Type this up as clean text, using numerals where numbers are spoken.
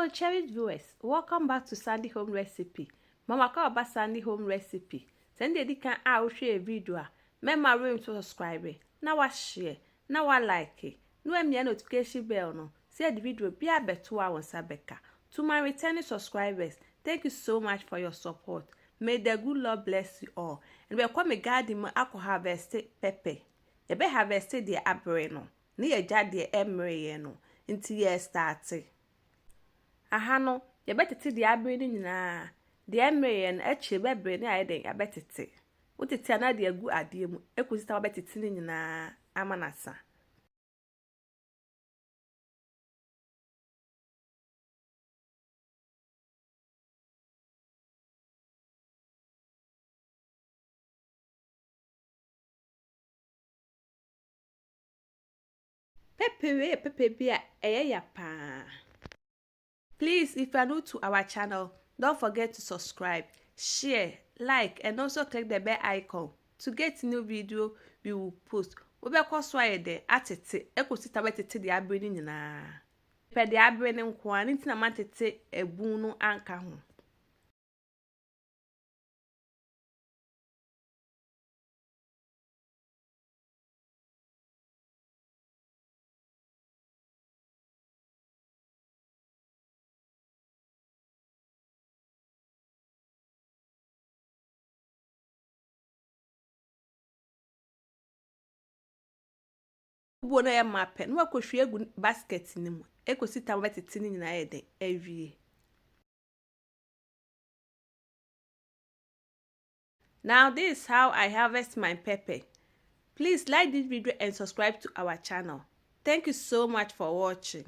Hello cherished viewers, welcome back to Sandy Home Recipe. Mama ka oba Sandy Home Recipe. Send the kan a wo hwe video a, mema room to subscribe, na wa share, na wa like, no emia notification bell no. See the video bia beto a wonsa beka. To my returning subscribers, thank you so much for your support. May the good Lord bless you all. And we come garden mo akọ harvest pepper. Ye be harvest the abre no. Ni ye jade emre ye no. Nti ye start. Aha no, ye betete de abre ni nyina. De emre ye no echi bebre ni aye den ya betete. Wotete ana de agu ade mu. Ekosita wa betete ni nyina amanasa. Pepe bia eye ya pa. Please, if you are new to our channel, don't forget to subscribe, share, like, and also click the bell icon to get new video we will post. We be so aye de atete ekosita betete de abre ni nyina. Pe de abre ne nko an ntina matete ebun no anka ho. Buo na ya mape no akohwe egu basket ni mu ekosita betete ni nyina aye de awie. Now this is how I harvest my pepper. Please like this video and subscribe to our channel. Thank you so much for watching.